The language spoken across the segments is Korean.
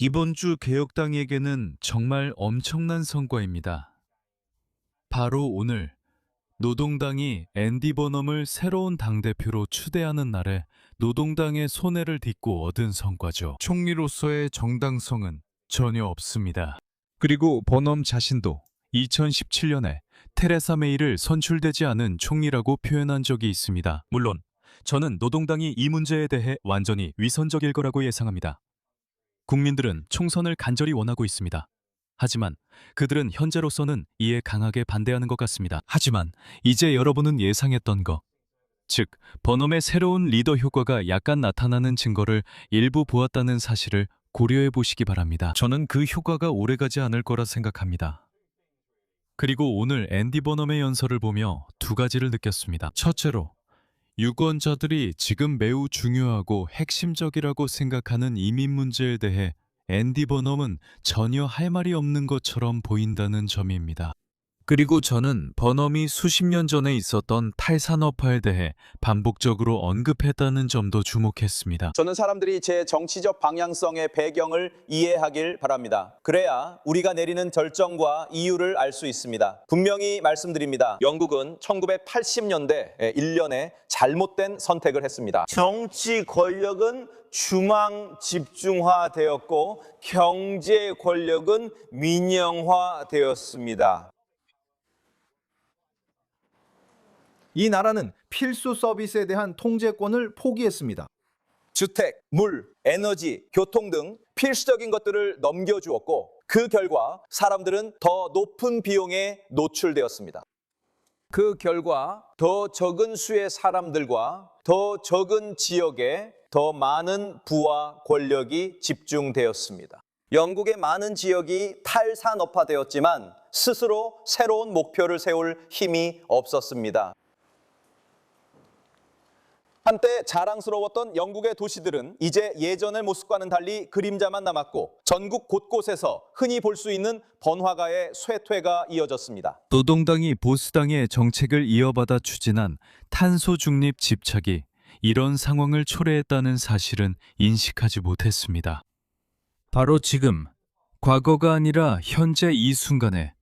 이번 주 개혁당에게는 정말 엄청난 성과입니다. 바로 오늘 노동당이 앤디 버넘을 새로운 당대표로 추대하는 날에 노동당의 손해를 딛고 얻은 성과죠. 총리로서의 정당성은 전혀 없습니다. 그리고 버넘 자신도 2017년에 테레사 메이를 선출되지 않은 총리라고 표현한 적이 있습니다. 물론 저는 노동당이 이 문제에 대해 완전히 위선적일 거라고 예상합니다. 국민들은 총선을 간절히 원하고 있습니다. 하지만 그들은 현재로서는 이에 강하게 반대하는 것 같습니다. 하지만 이제 여러분은 예상했던 것, 즉 버넘의 새로운 리더 효과가 약간 나타나는 증거를 일부 보았다는 사실을 고려해 보시기 바랍니다. 저는 그 효과가 오래가지 않을 거라 생각합니다. 그리고 오늘 앤디 버넘의 연설을 보며 두 가지를 느꼈습니다. 첫째로, 유권자들이 지금 매우 중요하고 핵심적이라고 생각하는 이민 문제에 대해 앤디 버넘은 전혀 할 말이 없는 것처럼 보인다는 점입니다. 그리고 저는 버넘이 수십 년 전에 있었던 탈산업화에 대해 반복적으로 언급했다는 점도 주목했습니다. 저는 사람들이 제 정치적 방향성의 배경을 이해하길 바랍니다. 그래야 우리가 내리는 결정과 이유를 알 수 있습니다. 분명히 말씀드립니다. 영국은 1980년대 1년에 잘못된 선택을 했습니다. 정치 권력은 중앙 집중화되었고 경제 권력은 민영화되었습니다. 이 나라는 필수 서비스에 대한 통제권을 포기했습니다. 주택, 물, 에너지, 교통 등 필수적인 것들을 넘겨주었고 그 결과 사람들은 더 높은 비용에 노출되었습니다. 그 결과 더 적은 수의 사람들과 더 적은 지역에 더 많은 부와 권력이 집중되었습니다. 영국의 많은 지역이 탈산업화되었지만 스스로 새로운 목표를 세울 힘이 없었습니다. 한때 자랑스러웠던 영국의 도시들은 이제 예전의 모습과는 달리 그림자만 남았고 전국 곳곳에서 흔히 볼 수 있는 번화가의 쇠퇴가 이어졌습니다. 노동당이 보수당의 정책을 이어받아 추진한 탄소 중립 집착이 이런 상황을 초래했다는 사실은 인식하지 못했습니다. 바로 지금, 과거가 아니라 현재 이 순간에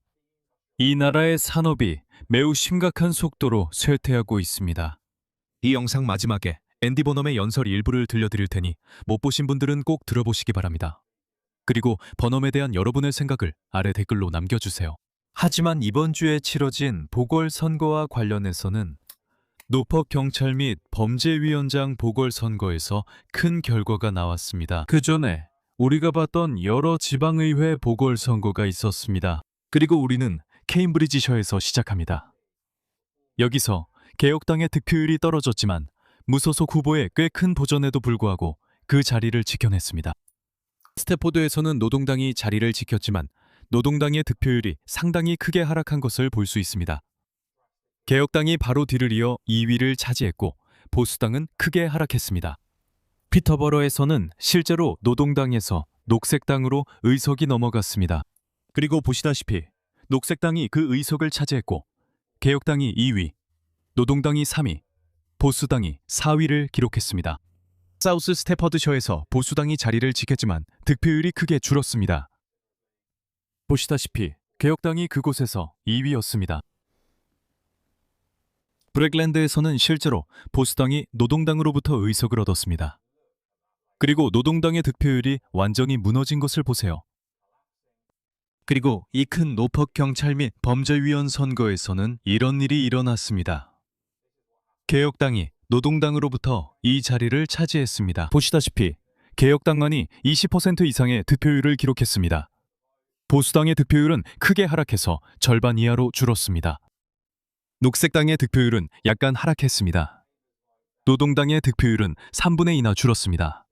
이 나라의 산업이 매우 심각한 속도로 쇠퇴하고 있습니다. 이 영상 마지막에 앤디 버넘의 연설 일부를 들려드릴 테니 못 보신 분들은 꼭 들어보시기 바랍니다. 그리고 버넘에 대한 여러분의 생각을 아래 댓글로 남겨주세요. 하지만 이번 주에 치러진 보궐선거와 관련해서는 노퍼 경찰 및 범죄위원장 보궐선거에서 큰 결과가 나왔습니다. 그 전에 우리가 봤던 여러 지방의회 보궐선거가 있었습니다. 그리고 우리는 케임브리지셔에서 시작합니다. 여기서 개혁당의 득표율이 떨어졌지만 무소속 후보의 꽤 큰 도전에도 불구하고 그 자리를 지켜냈습니다. 스태포드에서는 노동당이 자리를 지켰지만 노동당의 득표율이 상당히 크게 하락한 것을 볼 수 있습니다. 개혁당이 바로 뒤를 이어 2위를 차지했고 보수당은 크게 하락했습니다. 피터버러에서는 실제로 노동당에서 녹색당으로 의석이 넘어갔습니다. 그리고 보시다시피 녹색당이 그 의석을 차지했고 개혁당이 2위, 노동당이 3위, 보수당이 4위를 기록했습니다. 사우스 스태퍼드셔에서 보수당이 자리를 지켰지만 득표율이 크게 줄었습니다. 보시다시피 개혁당이 그곳에서 2위였습니다. 브렉랜드에서는 실제로 보수당이 노동당으로부터 의석을 얻었습니다. 그리고 노동당의 득표율이 완전히 무너진 것을 보세요. 그리고 이 큰 노퍽 경찰 및 범죄위원 선거에서는 이런 일이 일어났습니다. 개혁당이 노동당으로부터 이 자리를 차지했습니다. 보시다시피 개혁당만이 20% 이상의 득표율을 기록했습니다. 보수당의 득표율은 크게 하락해서 절반 이하로 줄었습니다. 녹색당의 득표율은 약간 하락했습니다. 노동당의 득표율은 3분의 2나 줄었습니다.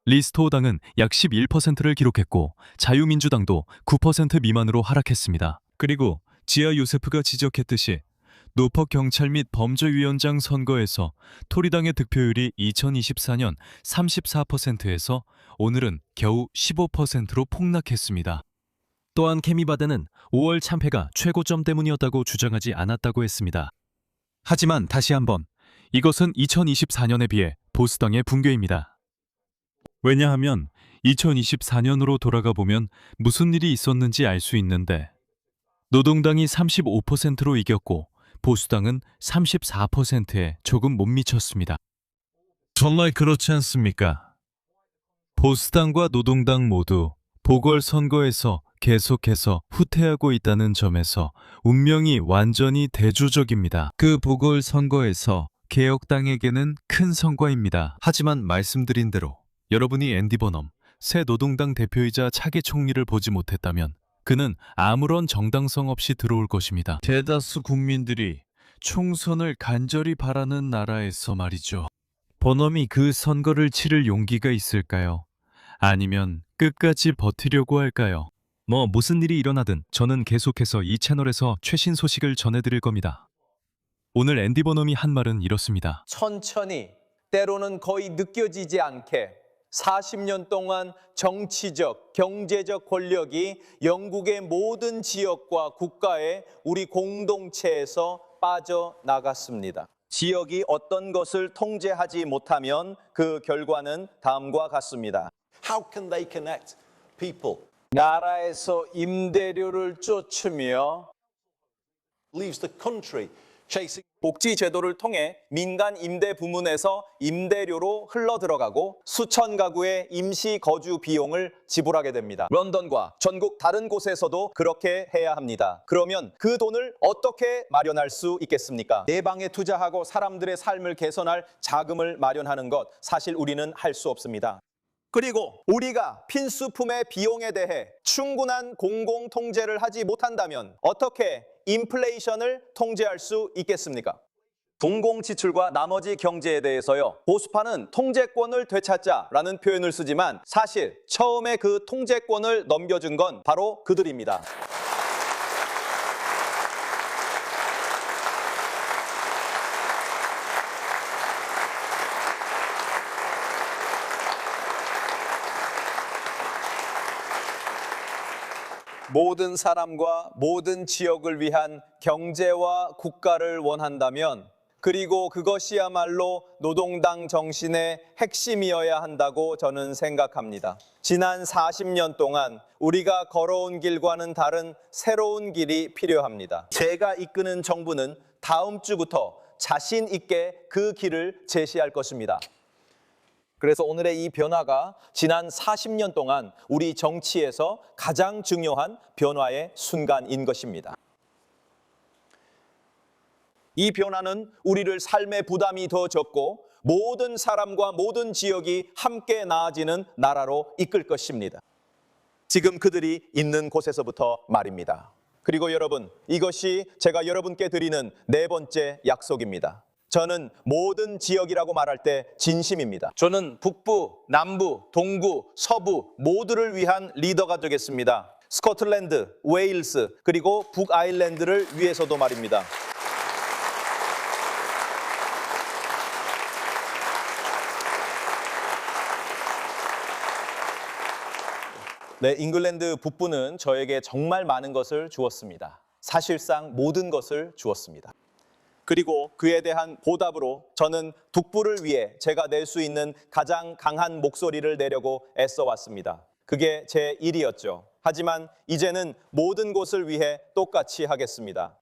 리스토어당은 약 11%를 기록했고 자유민주당도 9% 미만으로 하락했습니다. 그리고 지아 요세프가 지적했듯이 노퍼 경찰 및 범죄위원장 선거에서 토리당의 득표율이 2024년 34%에서 오늘은 겨우 15%로 폭락했습니다. 또한 케미바드는 5월 참패가 최고점 때문이었다고 주장하지 않았다고 했습니다. 하지만 다시 한번 이것은 2024년에 비해 보수당의 붕괴입니다. 왜냐하면 2024년으로 돌아가 보면 무슨 일이 있었는지 알 수 있는데 노동당이 35%로 이겼고 보수당은 34%에 조금 못 미쳤습니다. 정말 그렇지 않습니까? 보수당과 노동당 모두 보궐선거에서 계속해서 후퇴하고 있다는 점에서 운명이 완전히 대조적입니다. 그 보궐선거에서 개혁당에게는 큰 성과입니다. 하지만 말씀드린 대로 여러분이 앤디 버넘, 새 노동당 대표이자 차기 총리를 보지 못했다면 그는 아무런 정당성 없이 들어올 것입니다. 대다수 국민들이 총선을 간절히 바라는 나라에서 말이죠. 버넘이 그 선거를 치를 용기가 있을까요? 아니면 끝까지 버티려고 할까요? 무슨 일이 일어나든 저는 계속해서 이 채널에서 최신 소식을 전해드릴 겁니다. 오늘 앤디 버넘이 한 말은 이렇습니다. 천천히, 때로는 거의 느껴지지 않게 40년 동안 정치적, 경제적 권력이 영국의 모든 지역과 국가의 우리 공동체에서 빠져나갔습니다. 지역이 어떤 것을 통제하지 못하면 그 결과는 다음과 같습니다. How can they connect people? 나라에서 임대료를 쫓으며 Leaves the country chasing. 복지 제도를 통해 민간 임대 부문에서 임대료로 흘러 들어가고 수천 가구의 임시 거주 비용을 지불하게 됩니다. 런던과 전국 다른 곳에서도 그렇게 해야 합니다. 그러면 그 돈을 어떻게 마련할 수 있겠습니까? 내방에 투자하고 사람들의 삶을 개선할 자금을 마련하는 것 사실 우리는 할 수 없습니다. 그리고 우리가 필수품의 비용에 대해 충분한 공공 통제를 하지 못한다면 어떻게 인플레이션을 통제할 수 있겠습니까? 공공 지출과 나머지 경제에 대해서요. 보수파는 통제권을 되찾자라는 표현을 쓰지만 사실 처음에 그 통제권을 넘겨준 건 바로 그들입니다. 모든 사람과 모든 지역을 위한 경제와 국가를 원한다면 그리고 그것이야말로 노동당 정신의 핵심이어야 한다고 저는 생각합니다. 지난 40년 동안 우리가 걸어온 길과는 다른 새로운 길이 필요합니다. 제가 이끄는 정부는 다음 주부터 자신 있게 그 길을 제시할 것입니다. 그래서 오늘의 이 변화가 지난 40년 동안 우리 정치에서 가장 중요한 변화의 순간인 것입니다. 이 변화는 우리를 삶의 부담이 더 적고 모든 사람과 모든 지역이 함께 나아지는 나라로 이끌 것입니다. 지금 그들이 있는 곳에서부터 말입니다. 그리고 여러분, 이것이 제가 여러분께 드리는 네 번째 약속입니다. 저는 모든 지역이라고 말할 때 진심입니다. 저는 북부, 남부, 동부, 서부 모두를 위한 리더가 되겠습니다. 스코틀랜드, 웨일스, 그리고 북아일랜드를 위해서도 말입니다. 네, 잉글랜드 북부는 저에게 정말 많은 것을 주었습니다. 사실상 모든 것을 주었습니다. 그리고 그에 대한 보답으로 저는 북부를 위해 제가 낼 수 있는 가장 강한 목소리를 내려고 애써 왔습니다. 그게 제 일이었죠. 하지만 이제는 모든 곳을 위해 똑같이 하겠습니다.